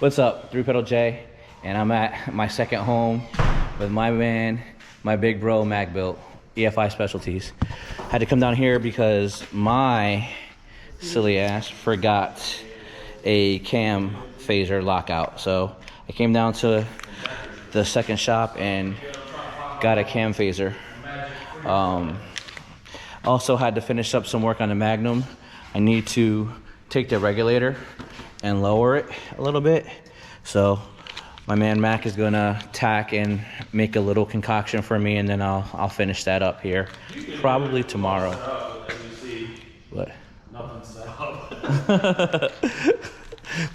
What's up, 3-Pedal J? And I'm at my second home with my man, my big bro, Mac Built, EFI Specialties. Had to come down here because my silly ass forgot a cam phaser lockout. So I came down to the second shop and got a cam phaser. Also had to finish up some work on the Magnum. I need to take the regulator and lower it a little bit. So my man Mac is gonna tack and make a little concoction for me, and then I'll finish that up here probably tomorrow. What? Nothing set up.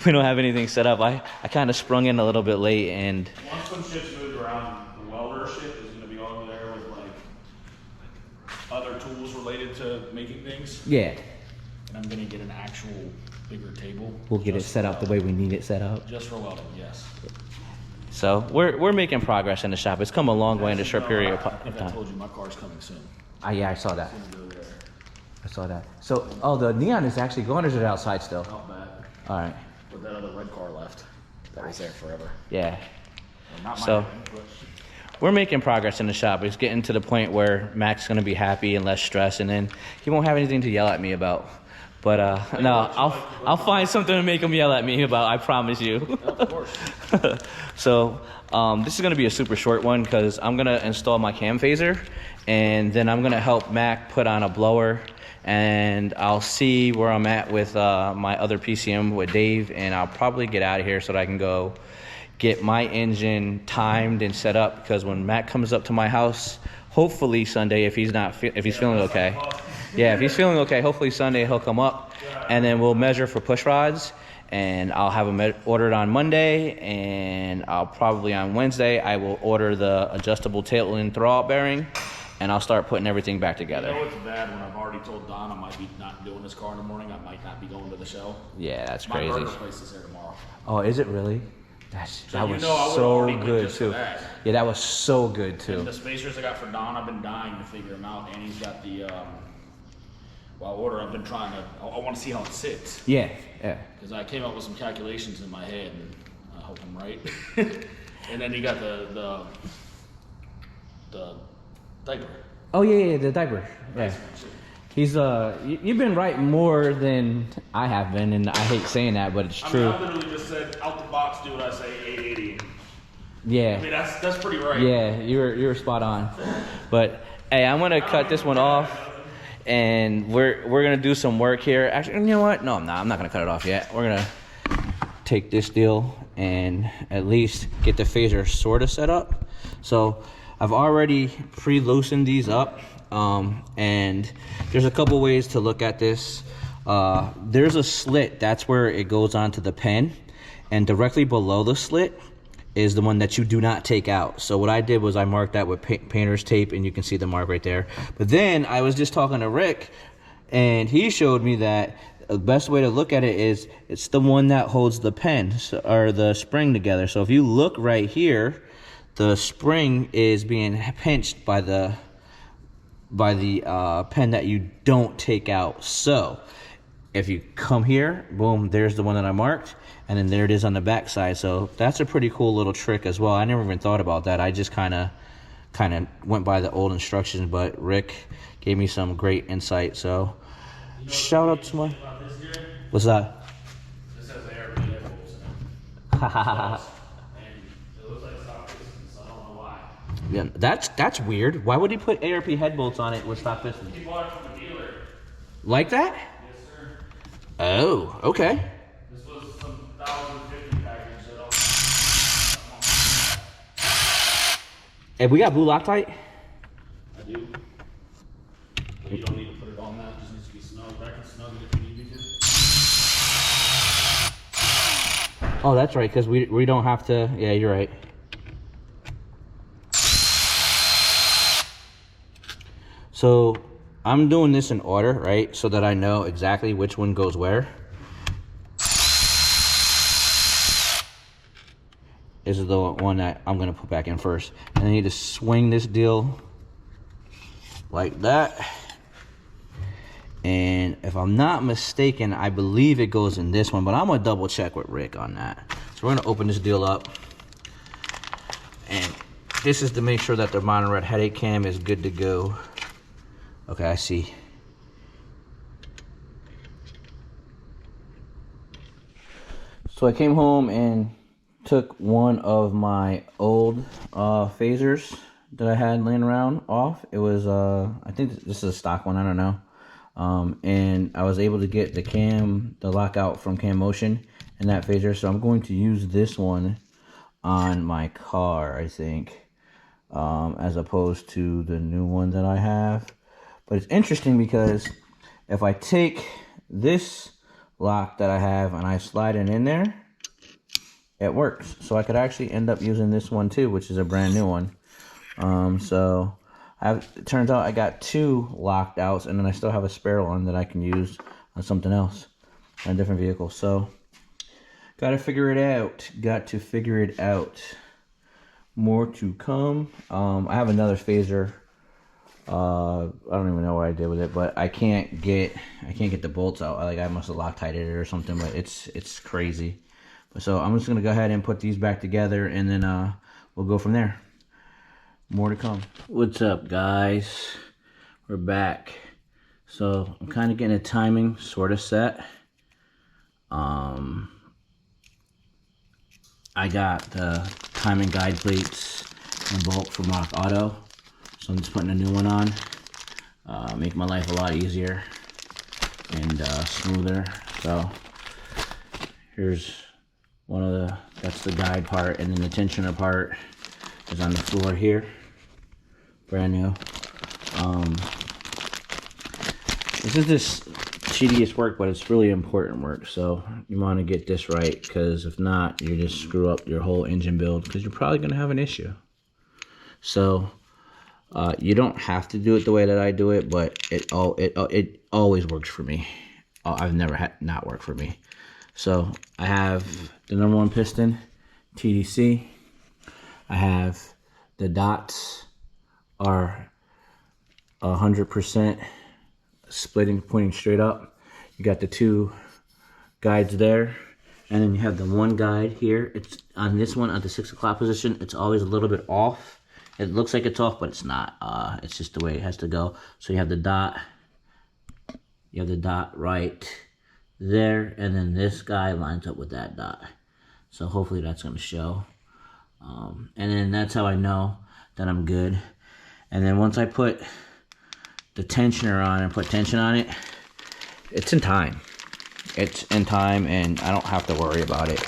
We don't have anything set up. I kind of sprung in a little bit late, and once some shit's moved around, the welder shit is gonna be over there with like other tools related to making things. Yeah. And I'm gonna get an actual bigger table. We'll get it set up the way we need it set up. Just for welding, yes. So we're making progress in the shop. It's come a long way in a short period of time. I told you my car's coming soon. Yeah, I saw that. I saw that. So, oh, the neon is actually going, or is it outside still? Not bad. All right. But that other red car left. That was there forever. Yeah. Well, not so mine, but we're making progress in the shop. It's getting to the point where Mac's gonna be happy and less stressed, and then he won't have anything to yell at me about. But no, I'll find something to make him yell at me about. I promise you. Of course. So this is gonna be a super short one because I'm gonna install my cam phaser, and then I'm gonna help Mac put on a blower, and I'll see where I'm at with my other PCM with Dave, and I'll probably get out of here so that I can go get my engine timed and set up, because when Mac comes up to my house, hopefully Sunday, if he's feeling okay. Yeah, if he's feeling okay, hopefully Sunday he'll come up, and then we'll measure for push rods, and I'll have them ordered on Monday, and I'll probably on Wednesday I will order the adjustable tail and throwout bearing, and I'll start putting everything back together. You know what's bad when I've already told Don I might be not doing this car in the morning. I might not be going to the show. Yeah, that's My crazy. burger place is here tomorrow. Oh, is it really? That was I so good too. Yeah, that was so good too. And the spacers I got for Don, I've been dying to figure them out, and he's got the I've been trying to. I want to see how it sits. Yeah, yeah. Because I came up with some calculations in my head, and I hope I'm right. And then you got the diaper. Oh yeah, the diaper. Yeah. He's you've been right more than I have been, and I hate saying that, but it's true. I literally just said out the box, do what I say, 880. Yeah. I mean that's pretty right. Yeah, you're spot on. But hey, I'm gonna cut this one off, and we're gonna do some work here. Actually, you know what? No, I'm not. I'm not gonna cut it off yet. We're gonna take this deal and at least get the phaser sort of set up. So I've already pre-loosened these up, and there's a couple ways to look at this. There's a slit. That's where it goes onto the pen, and directly below the slit is the one that you do not take out. So what I did was I marked that with painter's tape, and you can see the mark right there. But then I was just talking to Rick, and he showed me that the best way to look at it is it's the one that holds the pen or the spring together. So if you look right here, the spring is being pinched by the pen that you don't take out. So if you come here, boom, there's the one that I marked, and then there it is on the back side. So that's a pretty cool little trick as well. I never even thought about that. I just kind of went by the old instructions, but Rick gave me some great insight. So shout out to my... What's that? This has ARP headbolts in it. And it looks like stock pistons, so I don't know why. Yeah, that's weird. Why would he put ARP head bolts on it with stock pistons? He bought it from the dealer. Like that? Yes, sir. Oh, okay. This was some 1,050 package that Hey, we got blue Loctite? I do. But you don't need to put it on that. It just needs to be snug. I can snug it if you need me to. Oh, that's right, because we don't have to... Yeah, you're right. So I'm doing this in order, right? So that I know exactly which one goes where. This is the one that I'm going to put back in first. And I need to swing this deal like that. And if I'm not mistaken, I believe it goes in this one, but I'm gonna double check with Rick on that. So we're gonna open this deal up, and this is to make sure that the Modern Red headache cam is good to go. Okay, I see. So I came home and took one of my old phasers that I had laying around off. It was I think this is a stock one, I don't know. And I was able to get the lockout from Cam Motion in that phaser. So I'm going to use this one on my car, I think, as opposed to the new one that I have. But it's interesting because if I take this lock that I have and I slide it in there, it works. So I could actually end up using this one too, which is a brand new one. So it turns out I got 2 locked outs, and then I still have a spare one that I can use on something else, on a different vehicle. So gotta figure it out. Got to figure it out. More to come. I have another phaser. I don't even know what I did with it, but I can't get the bolts out. Like, I must have Loctited it or something, but it's crazy. So I'm just gonna go ahead and put these back together, and then we'll go from there. More to come. What's up, guys? We're back. So I'm kind of getting a timing sort of set. I got the timing guide plates in bulk from Rock Auto. So I'm just putting a new one on. Make my life a lot easier and smoother. So here's one of that's the guide part, and then the tensioner part is on the floor here. Brand new. This is just tedious work, but it's really important work. So you want to get this right, because if not, you just screw up your whole engine build, because you're probably going to have an issue. So you don't have to do it the way that I do it, but it always works for me. I've never had not work for me. So I have the #1 piston, TDC. I have the dots are 100% splitting, pointing straight up. You got the 2 guides there, and then you have the 1 guide here. It's on this one at the 6 o'clock position. It's always a little bit off. It looks like it's off, but it's not. It's just the way it has to go. So you have the dot. You have the dot right there, and then this guy lines up with that dot. So hopefully that's going to show. And then that's how I know that I'm good. And then once I put the tensioner on and put tension on it, it's in time. It's in time, and I don't have to worry about it.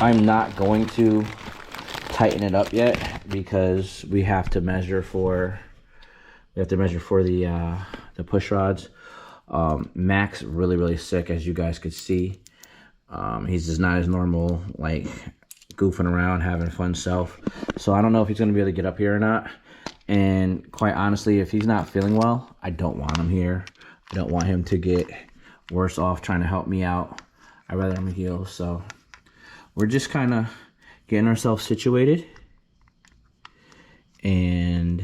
I'm not going to tighten it up yet, because we have to measure for the push rods. Mac's really sick, as you guys could see. He's just not his normal, like, goofing around, having fun self. So I don't know if he's going to be able to get up here or not. And quite honestly, if he's not feeling well, I don't want him here. I don't want him to get worse off trying to help me out. I'd rather him heal. So we're just kind of getting ourselves situated. And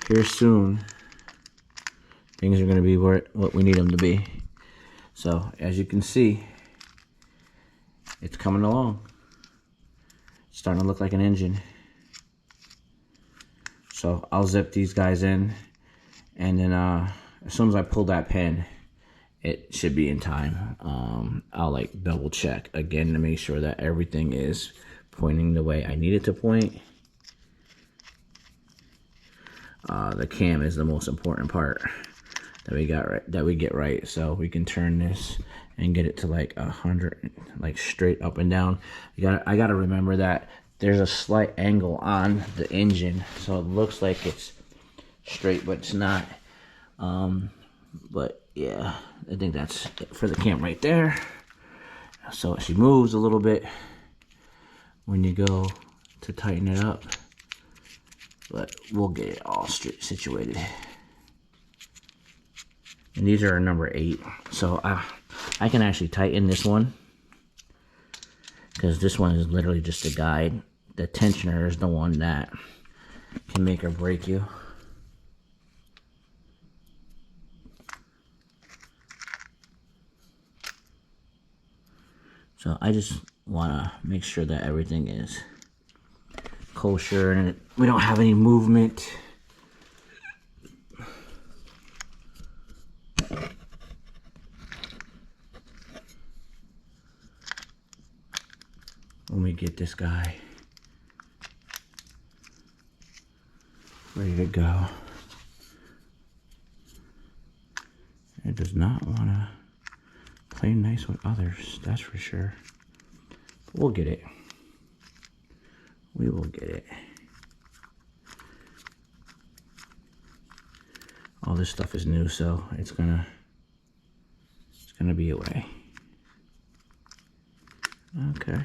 here soon, things are going to be what we need them to be. So as you can see, it's coming along. It's starting to look like an engine. So I'll zip these guys in, and then as soon as I pull that pin, it should be in time. I'll like double check again to make sure that everything is pointing the way I need it to point. The cam is the most important part that we get right, so we can turn this and get it to like 100, like straight up and down. I gotta remember that there's a slight angle on the engine, so it looks like it's straight, but it's not. But yeah, I think that's it for the cam right there. So she moves a little bit when you go to tighten it up, but we'll get it all straight situated. And these are number 8, so I can actually tighten this one, because this one is literally just a guide. The tensioner is the one that can make or break you. So I just want to make sure that everything is kosher and we don't have any movement. When we get this guy ready to go. It does not want to play nice with others, that's for sure. But we'll get it. We will get it. All this stuff is new, so it's gonna be away. Okay.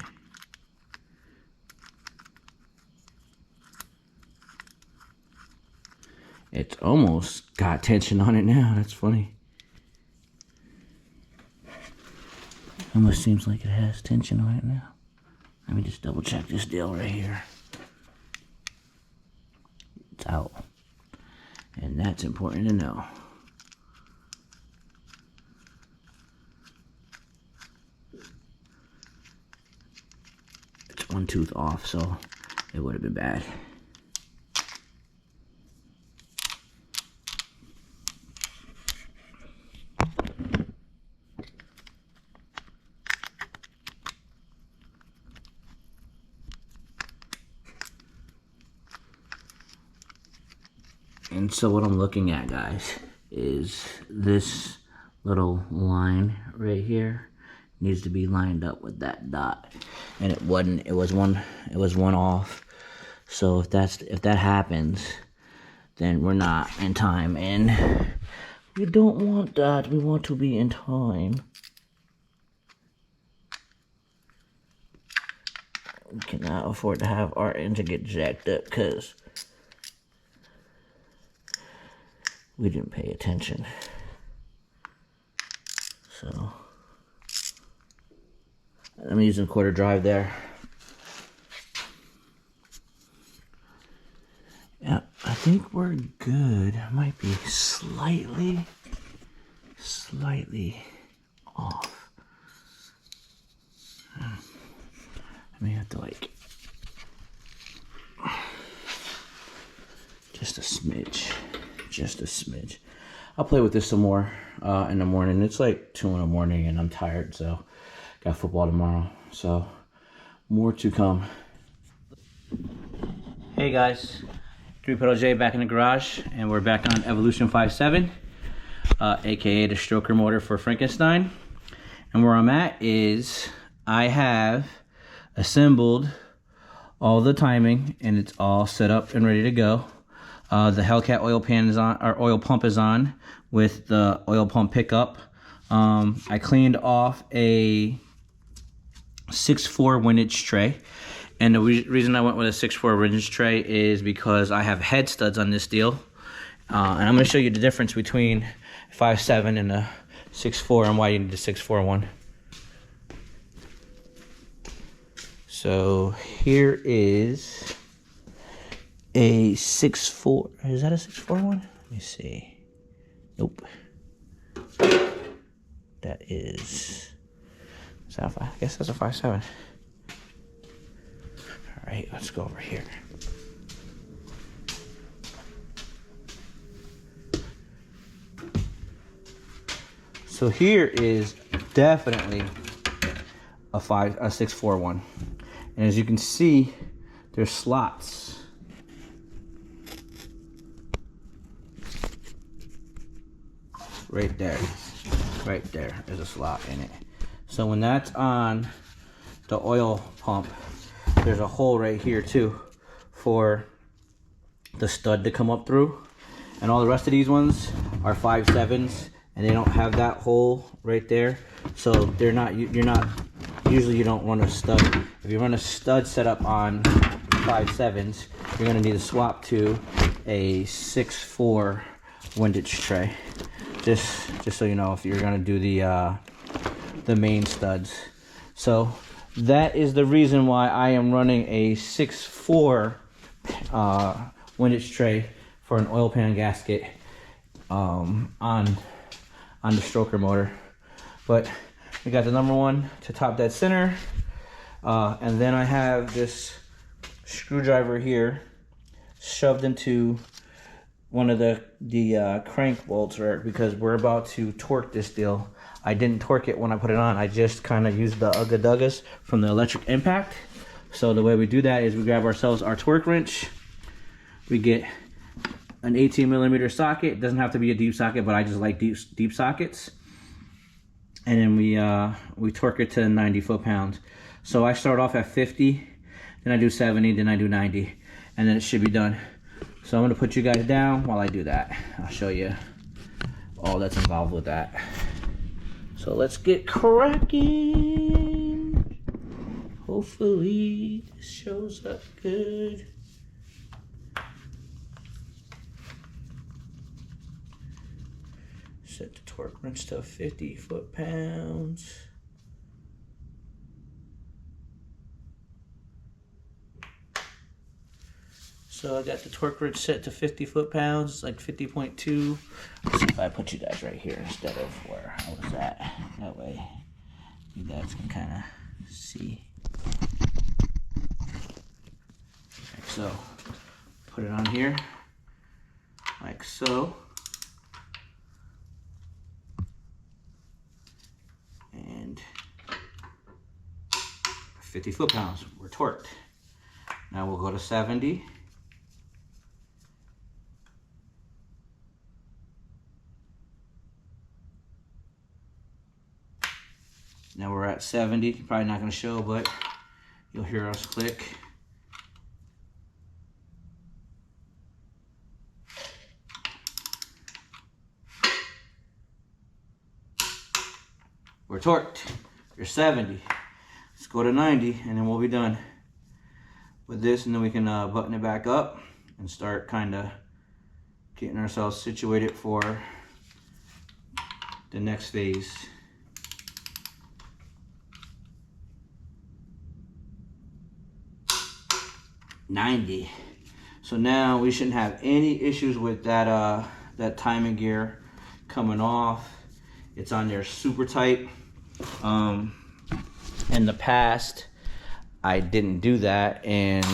It's almost got tension on it now. That's funny. Almost seems like it has tension on it now. Let me just double check this deal right here. It's out. And that's important to know. It's one tooth off, so it would have been bad. And so what I'm looking at, guys, is this little line right here needs to be lined up with that dot, and it wasn't. It was one off. So if that happens, then we're not in time, and we don't want that. We want to be in time. We cannot afford to have our engine get jacked up because we didn't pay attention. So I'm using quarter drive there. Yeah, I think we're good. Might be slightly off. I may have to like just a smidge. Just a smidge. I'll play with this some more in the morning. It's like 2 in the morning and I'm tired, so got football tomorrow. So more to come. Hey guys, 3-pedal J back in the garage, and we're back on Evolution 5.7, aka the stroker motor for Frankenstein. And where I'm at is I have assembled all the timing and it's all set up and ready to go. The Hellcat oil pan is on, or oil pump is on with the oil pump pickup. I cleaned off a 6.4 windage tray, and the reason I went with a 6.4 windage tray is because I have head studs on this deal, and I'm going to show you the difference between 5.7 and a 6.4 and why you need the 6.4 one. So here is a 6.4. Is that a 6.4 one? Let me see. Nope. That is that I guess that's a 5.7. All right, let's go over here. So here is definitely a 6.4 one, and as you can see, there's slots. Right there is a slot in it. So when that's on the oil pump, there's a hole right here too for the stud to come up through. And all the rest of these ones are 5.7s, and they don't have that hole right there. So they're not. Usually you don't run a stud. If you run a stud setup on 5.7s, you're gonna need to swap to a 6.4 windage tray. Just so you know, if you're gonna do the main studs. So that is the reason why I am running a 6.4 windage tray for an oil pan gasket on the stroker motor. But We got the number 1 to top dead center. And then I have this screwdriver here shoved into one of the crank bolts, right? Because we're about to torque this deal. I didn't torque it when I put it on. I just kind of used the Ugga Duggas from the electric impact. So the way we do that is we grab ourselves our torque wrench. We get an 18mm socket. It doesn't have to be a deep socket, but I just like deep sockets. And then we torque it to 90 foot-pounds. So I start off at 50, then I do 70, then I do 90, and then it should be done. So I'm gonna put you guys down while I do that. I'll show you all that's involved with that. So let's get cracking. Hopefully this shows up good. Set the torque wrench to 50 foot-pounds. So I got the torque wrench set to 50 foot-pounds. It's like 50.2. Let's see if I put you guys right here instead of where I was at. That way you guys can kind of see. Like so. Put it on here. Like so. And 50 foot-pounds. We're torqued. Now we'll go to 70. Now we're at 70. Probably not going to show, but you'll hear us click. We're torqued. You're 70. Let's go to 90, and then we'll be done with this, and then we can button it back up and start kind of getting ourselves situated for the next phase. $90. So now we shouldn't have any issues with that that timing gear coming off. It's on there super tight. In the past I didn't do that, and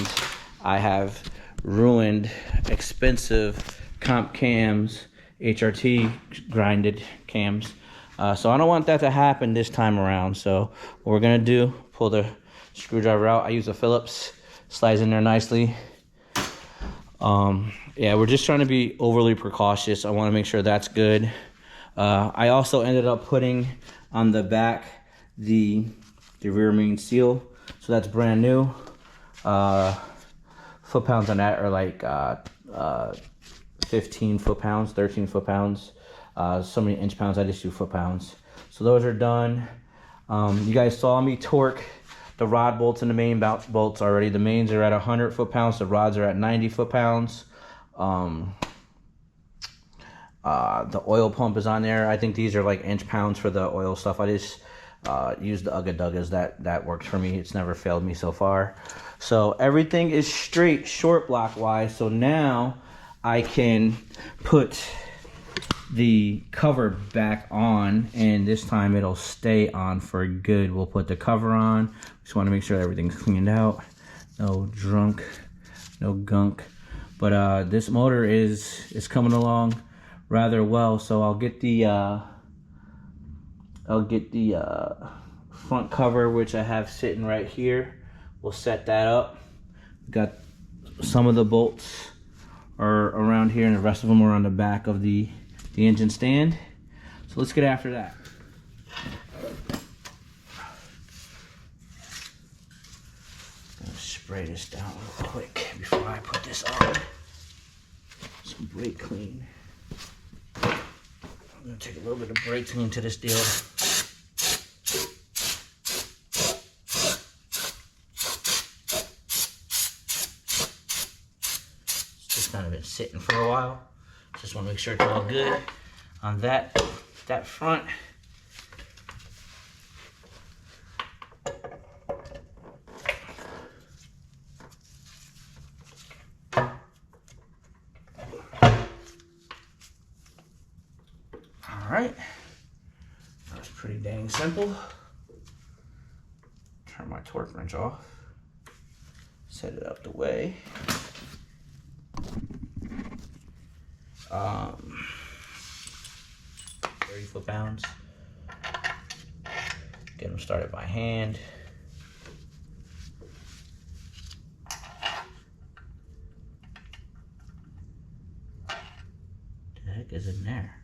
I have ruined expensive comp cams, HRT grinded cams. So I don't want that to happen this time around. So what we're gonna do, pull the screwdriver out. I use a Phillips. Slides in there nicely. Yeah, we're just trying to be overly precautious. I want to make sure that's good. I also ended up putting on the back the rear main seal, so that's brand new. Foot-pounds on that are like 15 foot-pounds, 13 foot-pounds. So many inch-pounds, I just do foot-pounds. So those are done. You guys saw me torque the rod bolts and the main bolts already. The mains are at 100 foot-pounds. The rods are at 90 foot-pounds. The oil pump is on there. I think these are like inch-pounds for the oil stuff. I just use the Ugga Duggas. That works for me. It's never failed me so far. So everything is straight short block wise. So now I can put the cover back on, and this time it'll stay on for good. We'll put the cover on. Just want to make sure everything's cleaned out, no drunk, no gunk. But this motor is coming along rather well. So I'll get the front cover, which I have sitting right here. We'll set that up. Got some of the bolts are around here, and the rest of them are on the back of the engine stand. So let's get after that. Gonna spray this down real quick before I put this on. Some brake clean. I'm gonna take a little bit of brake clean to this deal. It's just kind of been sitting for a while. Just want to make sure it's all good on that front. All right, that's pretty dang simple. turn my torque wrench off. Set it out the way. 30 foot-pounds. Get them started by hand. What the heck is in there?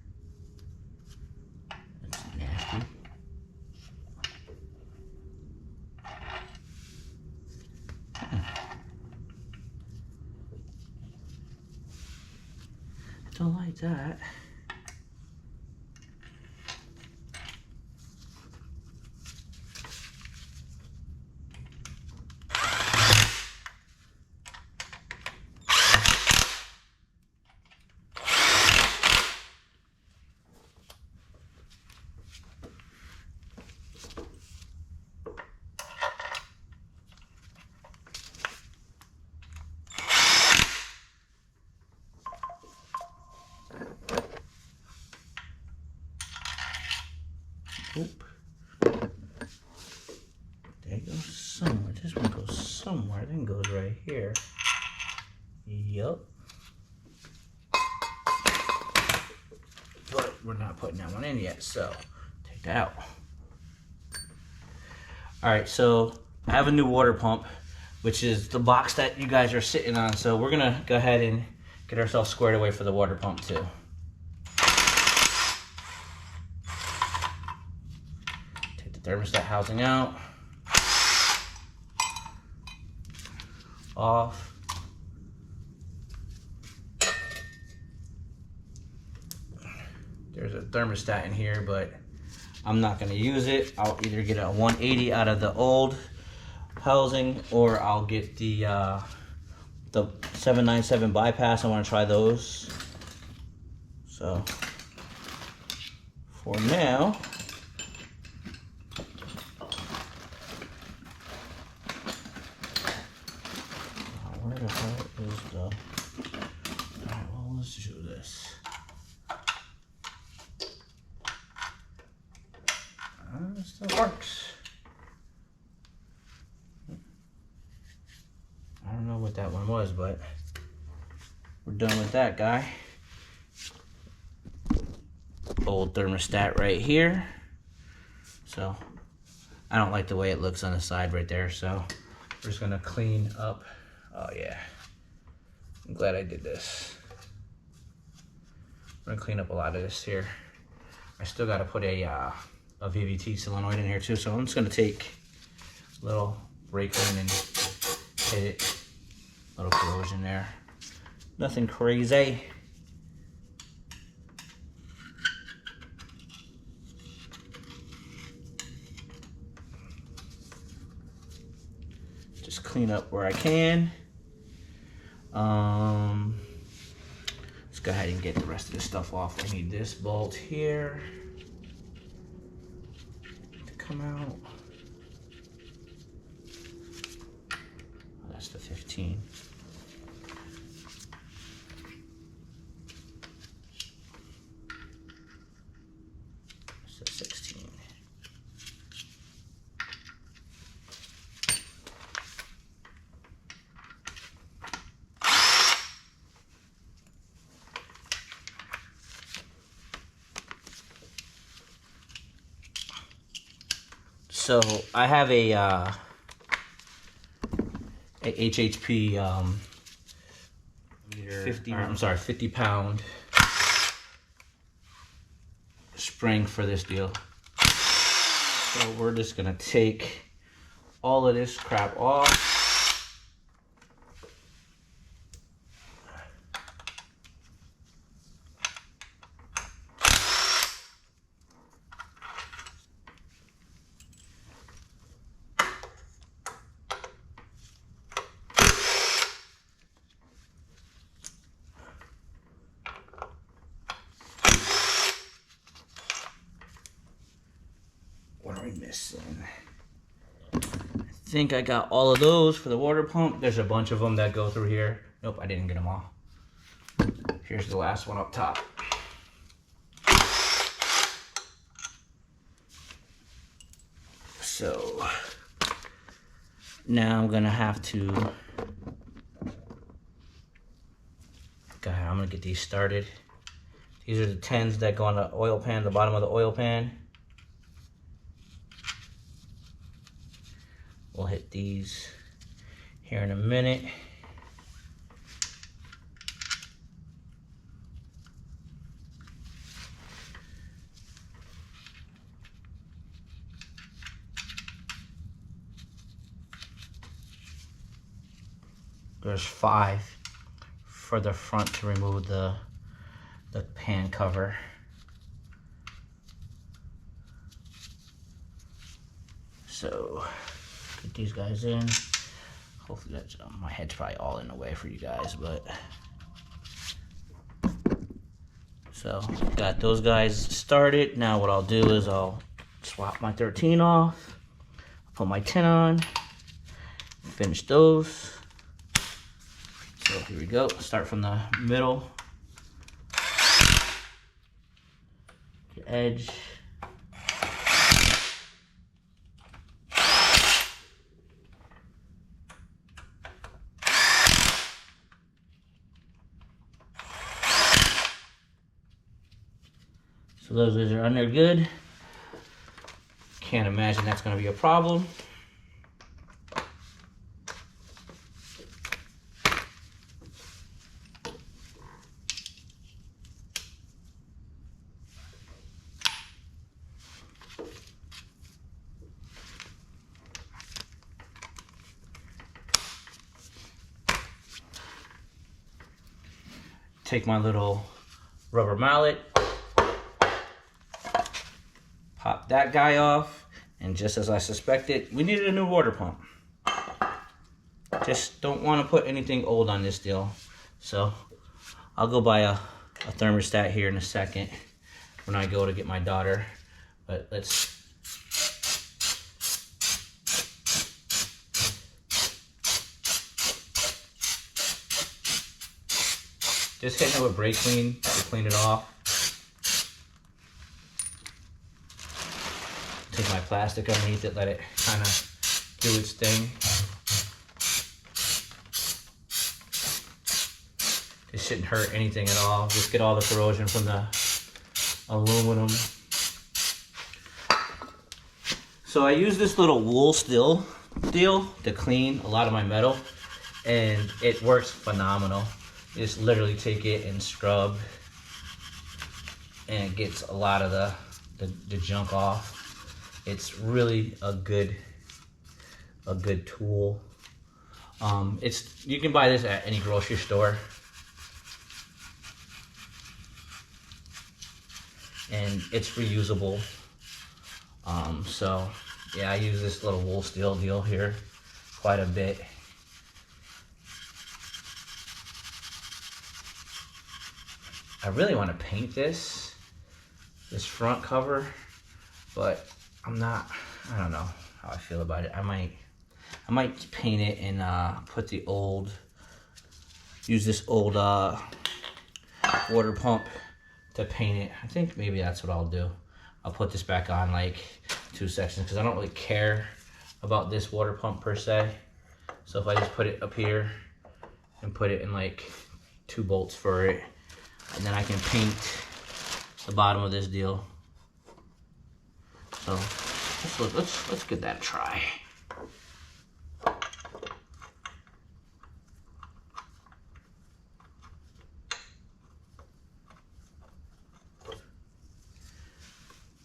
That's nasty. Don't like that. Oop. There goes somewhere. This one goes somewhere. Then goes right here. Yup. But we're not putting that one in yet, so take that out. Alright, so I have a new water pump, which is the box that you guys are sitting on. So we're gonna go ahead and get ourselves squared away for the water pump too. Thermostat housing out, off, there's a thermostat in here, but I'm not going to use it. I'll either get a 180 out of the old housing, or I'll get the 797 bypass. I want to try those. So for now, where the hell is the... Alright, well, let's do this. It still works. I don't know what that one was, but we're done with that guy. Old thermostat right here. So I don't like the way it looks on the side right there, so we're just gonna clean up. Oh yeah, I'm glad I did this. I'm gonna clean up a lot of this here. I still gotta put a VVT solenoid in here too, so I'm just gonna take a little brake clean and hit it. A little corrosion there. Nothing crazy. Just clean up where I can. Let's go ahead and get the rest of this stuff off. I need this bolt here to come out. Oh, that's the 15. That's the 16. So I have a HHP 50 pound spring for this deal. So we're just gonna take all of this crap off. What are we missing? I think I got all of those for the water pump. There's a bunch of them that go through here. Nope, I didn't get them all. Here's the last one up top. So Now I'm gonna have to, I'm gonna get these started. These are the 10s that go on the oil pan, the bottom of the oil pan. We'll hit these here in a minute. There's 5 for the front to remove the pan cover. So get these guys in. Hopefully that's, my head's probably all in the way for you guys, but so got those guys started. Now what I'll do is I'll swap my 13 off, put my 10 on, finish those. So here we go. Start from the middle, the edge. So those guys are under good. Can't imagine that's going to be a problem. Take my little rubber mallet, pop that guy off, and just as I suspected, we needed a new water pump. Just don't want to put anything old on this deal. So I'll go buy a thermostat here in a second when I go to get my daughter. But let's just hitting it with brake clean to clean it off. Take my plastic underneath it, let it kind of do its thing. It shouldn't hurt anything at all. Just get all the corrosion from the aluminum. So I use this little wool steel deal to clean a lot of my metal, and it works phenomenal. You just literally take it and scrub, and it gets a lot of the junk off. It's really a good tool. You can buy this at any grocery store, and it's reusable. So yeah, I use this little wool steel deal here quite a bit. I really want to paint this front cover, but I don't know how I feel about it. I might paint it and use this old water pump to paint it. I think maybe that's what I'll do. I'll put this back on like 2 sections because I don't really care about this water pump per se. So if I just put it up here and put it in like 2 bolts for it, and then I can paint the bottom of this deal. So let's give that a try.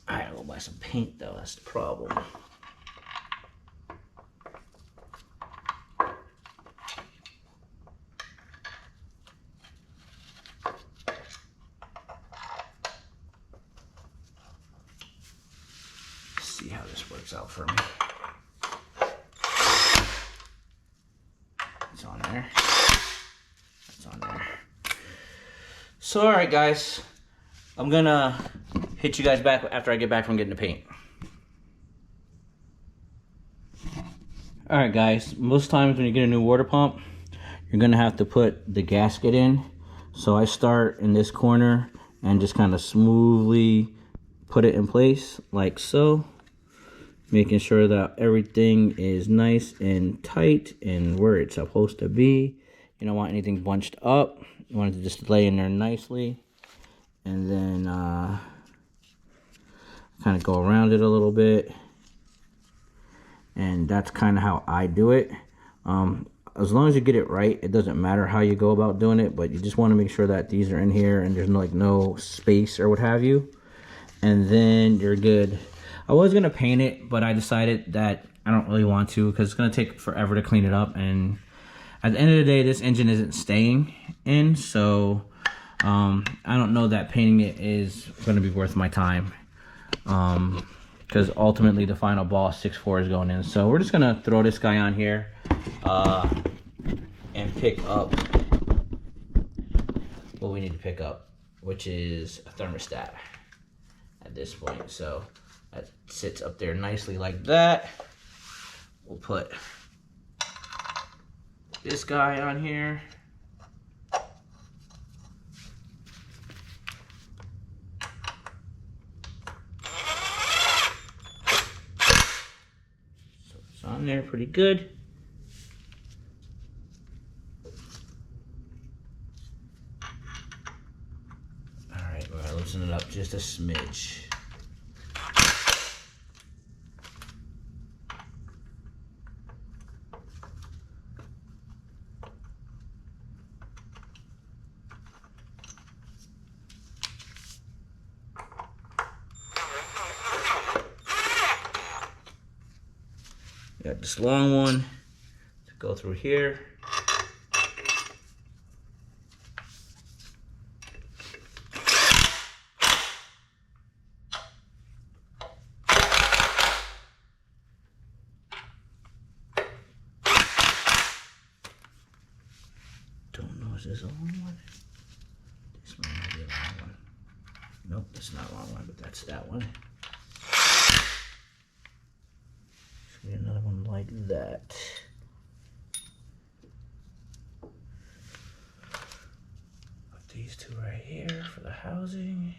I gotta go buy some paint though, that's the problem. See how this works out for me. It's on there. That's on there. So all right guys, I'm gonna hit you guys back after I get back from getting the paint. All right guys, most times when you get a new water pump, you're gonna have to put the gasket in. So I start in this corner and just kind of smoothly put it in place like so. making sure that everything is nice and tight and where it's supposed to be. You don't want anything bunched up. You want it to just lay in there nicely. And then kind of go around it a little bit. And that's kind of how I do it. As long as you get it right, it doesn't matter how you go about doing it, but you just want to make sure that these are in here and there's like no space or what have you. And then you're good. I was going to paint it, but I decided that I don't really want to because it's going to take forever to clean it up. And at the end of the day, this engine isn't staying in, so I don't know that painting it is going to be worth my time. Because ultimately the final boss 6.4 is going in. So we're just going to throw this guy on here and pick up what we need to pick up, which is a thermostat at this point. So that sits up there nicely like that. We'll put this guy on here. So it's on there pretty good. Alright, we're gonna loosen it up just a smidge. Got this long one to go through here. Don't know, is this a long one? This one might be a long one. Nope, that's not a long one, but that's that one. Get another one like that. Put these two right here for the housing.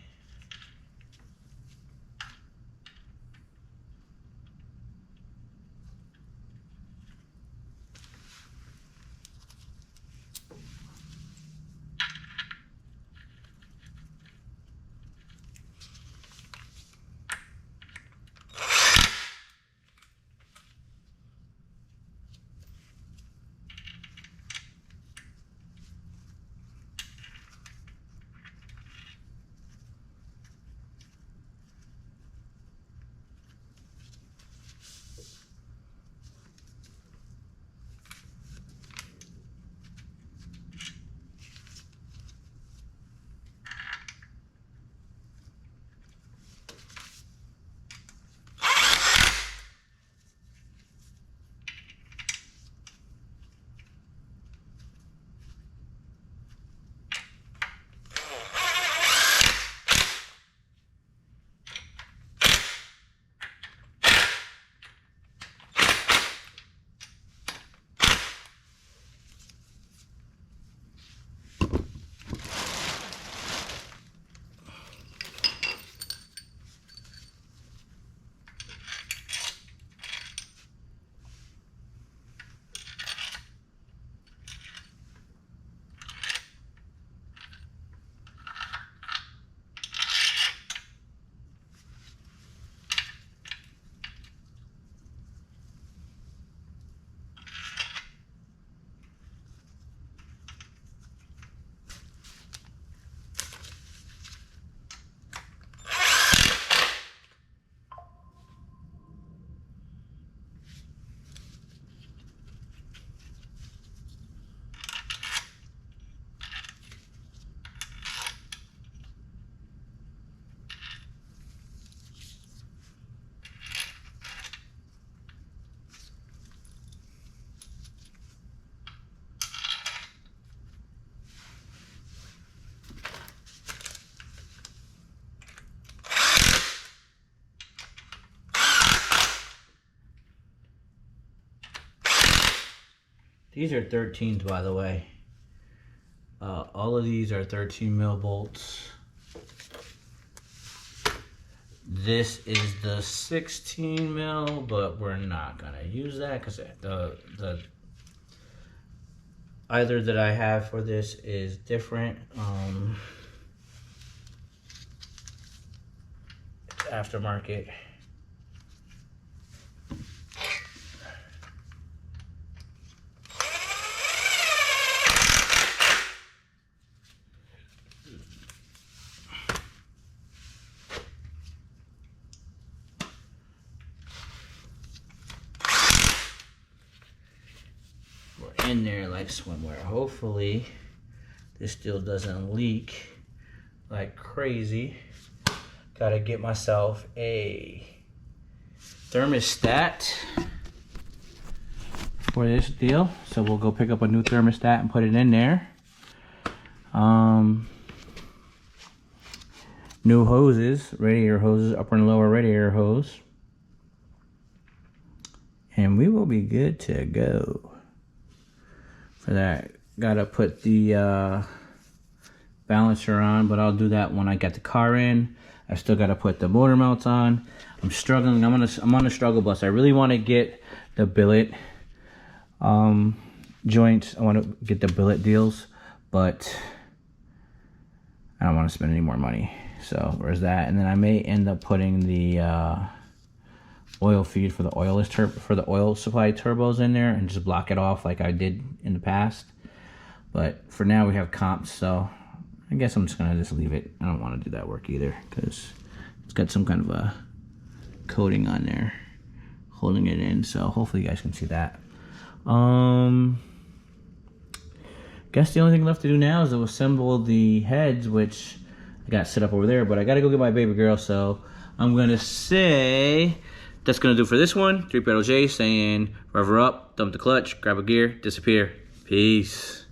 These are 13s, by the way. All of these are 13 mil bolts. This is the 16 mil, but we're not gonna use that because the either that I have for this is different. It's aftermarket. In there like swimwear. Hopefully this still doesn't leak like crazy. Gotta get myself a thermostat for this deal, so we'll go pick up a new thermostat and put it in there. New hoses, radiator hoses, upper and lower radiator hose, and we will be good to go. For that, gotta put the balancer on, but I'll do that when I get the car in. I still gotta put the motor mounts on. I'm struggling. I'm on a struggle bus. I really want to get the billet joints. I want to get the billet deals, but I don't want to spend any more money. So where's that? And then I may end up putting the oil feed for the oil supply turbos in there and just block it off like I did in the past. But for now we have comps, so I guess I'm just gonna just leave it. I don't want to do that work either because it's got some kind of a coating on there holding it in, so hopefully you guys can see that. Guess the only thing left to do now is to assemble the heads, which I got set up over there, but I gotta go get my baby girl, so I'm gonna say that's gonna do for this one. 3 Pedal J saying rev her up, dump the clutch, grab a gear, disappear. Peace.